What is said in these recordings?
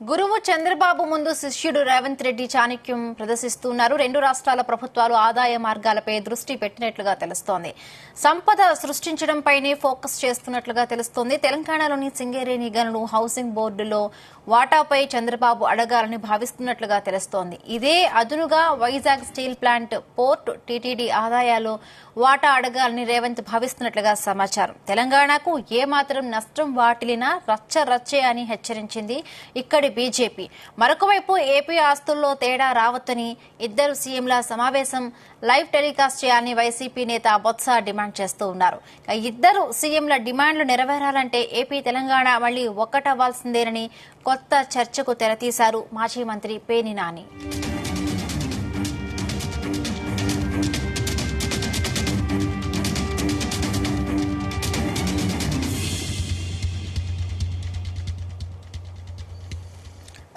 గురువు చంద్రబాబు ముందు శిష్యుడు రేవంత్ రెడ్డి చాణక్యం ప్రదర్శిస్తున్నారు. రెండు రాష్ట్రాల ప్రభుత్వాలు ఆదాయ మార్గాలపై దృష్టి పెట్టినట్లుగా తెలుస్తోంది. సంపద సృష్టించడంపైనే ఫోకస్ చేస్తున్నట్లుగా తెలుస్తోంది. తెలంగాణలోని సింగరేణి గనులు హౌసింగ్ బోర్డులో వాటాపై చంద్రబాబు అడగాలని భావిస్తున్నట్లుగా తెలుస్తోంది. ఇదే అదునుగా Vizag steel plant, port, TTD ఆదాయాలు వాటా అడగాలని రేవంత్ భావిస్తున్నట్లుగా సమాచారం. తెలంగాణకు ఏమాత్రం నష్టం వాటిల్లినా రచ్చే అని హెచ్చరించింది ఇక్కడి బీజేపీ. మరొకవైపు ఏపీ ఆస్తుల్లో తేడా రావద్దని ఇద్దరు సీఎంల సమావేశం లైవ్ టెలికాస్ట్ చేయాలని వైసీపీ నేత బొత్స డిమాండ్ చేస్తూ ఉన్నారు. ఇద్దరు సీఎంల డిమాండ్లు నెరవేరాలంటే ఏపీ, తెలంగాణ మళ్లీ ఒక్కటవ్వాల్సిందేనని కొత్త చర్చకు తెరతీశారు మాజీ మంత్రి పేర్ని నాని.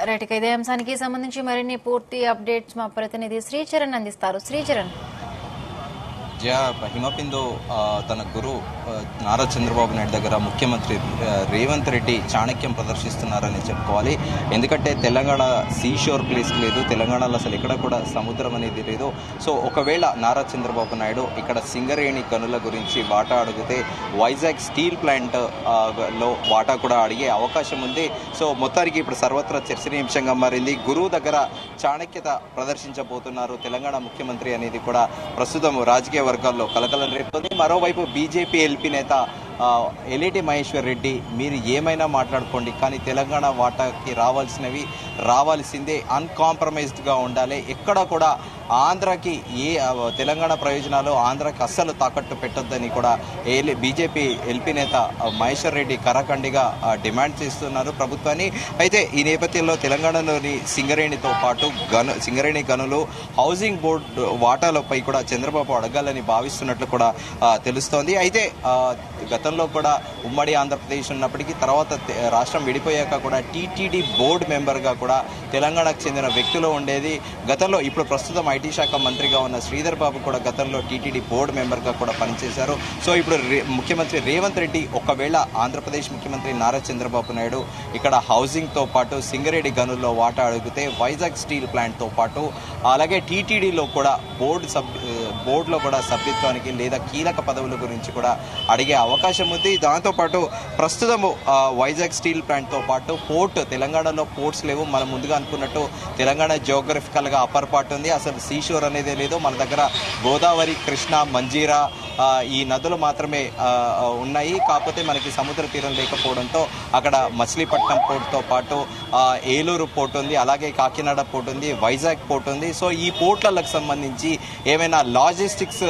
రైట్, ఇదే అంశానికి సంబంధించి మరిన్ని పూర్తి అప్డేట్స్ మా ప్రతినిధి శ్రీచరణ్ అందిస్తారు. శ్రీచరణ్, హిమబిందు తన గురు నారా చంద్రబాబు నాయుడు దగ్గర ముఖ్యమంత్రి రేవంత్ రెడ్డి చాణక్యం ప్రదర్శిస్తున్నారని చెప్పుకోవాలి. ఎందుకంటే తెలంగాణ సీషోర్ ప్లేస్ లేదు, తెలంగాణలో అసలు ఎక్కడ కూడా సముద్రం అనేది లేదు. సో ఒకవేళ నారా చంద్రబాబు నాయుడు ఇక్కడ సింగరేణి గనుల గురించి వాటా అడిగితే వైజాగ్ స్టీల్ ప్లాంట్ లో వాటా కూడా అడిగే అవకాశం ఉంది. సో మొత్తానికి ఇప్పుడు సర్వత్రా చర్చనీయాంశంగా మారింది. గురువు దగ్గర చాణక్యత ప్రదర్శించబోతున్నారు తెలంగాణ ముఖ్యమంత్రి అనేది కూడా ప్రస్తుతం రాజకీయ వర్గాల్లో కలకలం రేపుతుంది. మరోవైపు బీజేపీ ఎల్పీ నేత ఎల్ఏటి మహేశ్వర్ రెడ్డి, మీరు ఏమైనా మాట్లాడుకోండి, కానీ తెలంగాణ వాటాకి రావాల్సిందే, అన్కాంప్రమైజ్డ్గా ఉండాలి, ఎక్కడ కూడా ఆంధ్రాకి తెలంగాణ ప్రయోజనాలు ఆంధ్రాకి అస్సలు తాకట్టు పెట్టొద్దని కూడా బీజేపీ ఎల్పీ నేత మహేశ్వర్ రెడ్డి కరాఖండిగా డిమాండ్ చేస్తున్నారు ప్రభుత్వాన్ని. అయితే ఈ నేపథ్యంలో తెలంగాణలోని సింగరేణితో పాటు సింగరేణి గనులు, హౌసింగ్ బోర్డు వాటాలపై కూడా చంద్రబాబు అడగాలని భావిస్తున్నట్లు కూడా తెలుస్తోంది. అయితే గతంలో కూడా ఉమ్మడి ఆంధ్రప్రదేశ్ ఉన్నప్పటికీ తర్వాత రాష్ట్రం విడిపోయాక కూడా టీటీడీ బోర్డు మెంబర్గా కూడా తెలంగాణకు చెందిన వ్యక్తులు ఉండేది. గతంలో ఇప్పుడు ప్రస్తుతం ఐటీ శాఖ మంత్రిగా ఉన్న శ్రీధర్ బాబు కూడా గతంలో టీటీడీ బోర్డు మెంబర్గా కూడా పనిచేశారు. సో ఇప్పుడు ముఖ్యమంత్రి రేవంత్ రెడ్డి ఒకవేళ ఆంధ్రప్రదేశ్ ముఖ్యమంత్రి నారా చంద్రబాబు నాయుడు ఇక్కడ హౌసింగ్తో పాటు సింగరేణి గనుల్లో వాటా అడిగితే వైజాగ్ స్టీల్ ప్లాంట్తో పాటు అలాగే టీటీడీలో కూడా బోర్డులో కూడా సభ్యత్వానికి లేదా కీలక పదవుల గురించి కూడా అడిగే అవకాశం ఉంది. దాంతోపాటు ప్రస్తుతము వైజాగ్ స్టీల్ ప్లాంట్తో పాటు పోర్ట్, తెలంగాణలో పోర్ట్స్ లేవు. మనం ముందుగా అనుకున్నట్టు తెలంగాణ జియోగ్రఫికల్గా అప్పర్ పార్ట్ ఉంది, అసలు సీషోర్ అనేది లేదు. మన దగ్గర గోదావరి, కృష్ణ, మంజీరా ఈ నదులు మాత్రమే ఉన్నాయి. కాకపోతే మనకి సముద్ర తీరం లేకపోవడంతో అక్కడ మచిలీపట్నం పోర్టుతో పాటు ఏలూరు పోర్ట్ ఉంది, అలాగే కాకినాడ పోర్ట్ ఉంది, వైజాగ్ పోర్ట్ ఉంది. సో ఈ పోర్ట్లకు సంబంధించి ఏమైనా లాజిస్టిక్స్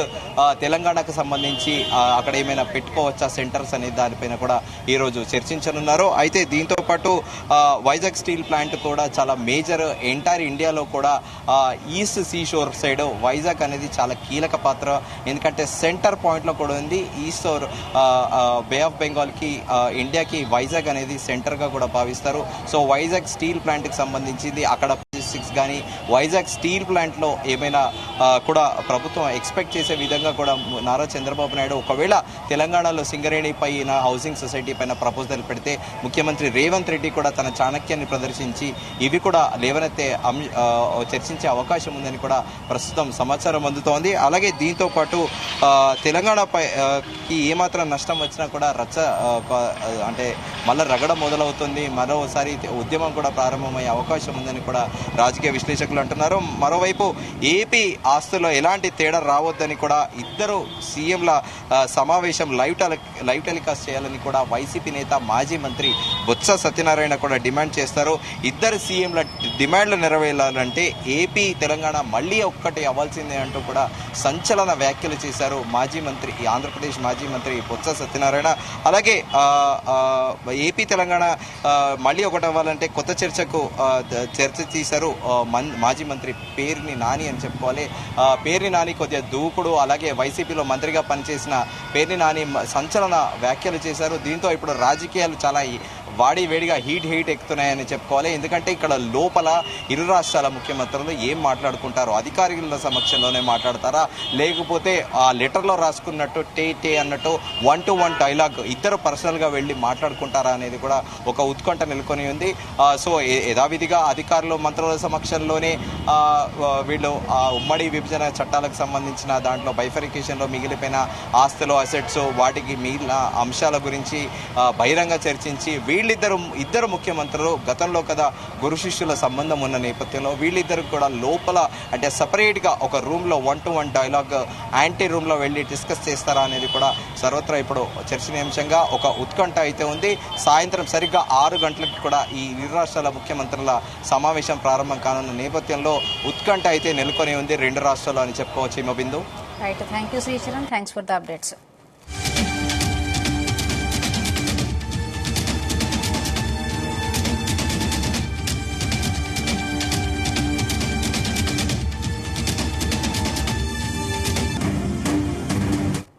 తెలంగాణకు సంబంధించి అక్కడ ఏమైనా పెట్టుకోవచ్చా సెంటర్స్ అనే దానిపైన కూడా ఈరోజు చర్చించనున్నారు. అయితే దీంతో పాటు వైజాగ్ స్టీల్ ప్లాంట్ కూడా చాలా మేజర్ ఎంటైర్ ఇండియాలో కూడా ఈస్ట్ సీషోర్ సైడ్ వైజాగ్ అనేది చాలా కీలక పాత్ర. ఎందుకంటే సెంటర్ పాయింట్ లో కూడా ఉంది. ఈస్ట్ బే ఆఫ్ బెంగాల్ కి ఇండియాకి వైజాగ్ అనేది సెంటర్ గా కూడా భావిస్తారు. సో వైజాగ్ స్టీల్ ప్లాంట్ కి సంబంధించింది అక్కడ కానీ వైజాగ్ స్టీల్ ప్లాంట్ లో ఏమైనా కూడా ప్రభుత్వం ఎక్స్పెక్ట్ చేసే విధంగా కూడా నారా చంద్రబాబు నాయుడు ఒకవేళ తెలంగాణలో సింగరేణి పైన హౌసింగ్ సొసైటీ పైన ప్రపోజల్ పెడితే ముఖ్యమంత్రి రేవంత్ రెడ్డి కూడా తన చాణక్యాన్ని ప్రదర్శించి ఇవి కూడా లేవనెత్తే చర్చించే అవకాశం ఉందని కూడా ప్రస్తుతం సమాచారం అందుతోంది. అలాగే దీంతో పాటు తెలంగాణకి ఏమాత్రం నష్టం వచ్చినా కూడా అంటే మళ్ళీ రగడ మొదలవుతుంది, మరోసారి ఉద్యమం కూడా ప్రారంభమయ్యే అవకాశం ఉందని కూడా రాజకీయ విశ్లేషకులు అంటున్నారు. మరోవైపు ఏపీ ఆస్తుల్లో ఎలాంటి తేడా రావద్దని కూడా ఇద్దరు సీఎంల సమావేశం లైవ్ టెలికాస్ట్ చేయాలని కూడా వైసీపీ నేత మాజీ మంత్రి బొత్స సత్యనారాయణ కూడా డిమాండ్ చేస్తారు. ఇద్దరు సీఎంల డిమాండ్లు నెరవేరాలంటే ఏపీ, తెలంగాణ మళ్లీ ఒక్కటి అవ్వాల్సిందే అంటూ కూడా సంచలన వ్యాఖ్యలు చేశారు ఆంధ్రప్రదేశ్ మాజీ మంత్రి బొత్స సత్యనారాయణ. అలాగే ఏపీ, తెలంగాణ మళ్లీ ఒకటి అవ్వాలంటే కొత్త చర్చ తీశారు మాజీ మంత్రి పేర్ని నాని అని చెప్పుకోవాలి. పేర్ని నాని కొద్దిగా దూకుడు, అలాగే వైసీపీలో మంత్రిగా పనిచేసిన పేర్ని నాని సంచలన వ్యాఖ్యలు చేశారు. దీంతో ఇప్పుడు రాజకీయాలు చాలా వేడిగా హీట్ ఎక్కుతున్నాయని చెప్పుకోవాలి. ఎందుకంటే ఇక్కడ లోపల ఇరు రాష్ట్రాల ముఖ్యమంత్రులు ఏం మాట్లాడుకుంటారో అధికారుల సమక్షంలోనే మాట్లాడతారా, లేకపోతే ఆ లెటర్లో రాసుకున్నట్టు టే అన్నట్టు 1-to-1 డైలాగ్ ఇద్దరు పర్సనల్గా వెళ్ళి మాట్లాడుకుంటారా అనేది కూడా ఒక ఉత్కంఠ నెలకొని ఉంది. సో యథావిధిగా అధికారులు మంత్రుల సమక్షంలోనే వీళ్ళు ఉమ్మడి విభజన చట్టాలకు సంబంధించిన దాంట్లో బైఫరికేషన్లో మిగిలిపోయిన ఆస్తులు, అసెట్స్, వాటికి మిగిలిన అంశాల గురించి బహిరంగ చర్చించి ఇద్దరు ముఖ్యమంత్రులు గతంలో కదా గురు శిష్యుల సంబంధం ఉన్న నేపథ్యంలో వీళ్ళిద్దరు కూడా లోపల అంటే సపరేట్గా ఒక రూమ్లో 1-to-1 డైలాగ్ యాంటీ రూమ్లో వెళ్ళి డిస్కస్ చేస్తారా అనేది కూడా సర్వత్రా ఇప్పుడు చర్చనీయాంశంగా ఒక ఉత్కంఠ అయితే ఉంది. సాయంత్రం సరిగ్గా 6 గంటలకు కూడా ఈ ఇరు రాష్ట్రాల ముఖ్యమంత్రుల సమావేశం ప్రారంభం కానున్న నేపథ్యంలో ఉత్కంఠ అయితే నెలకొని ఉంది రెండు రాష్ట్రాలు అని చెప్పుకోవచ్చు. Himabindu. Right, thank you Sricharan, thanks for the updates.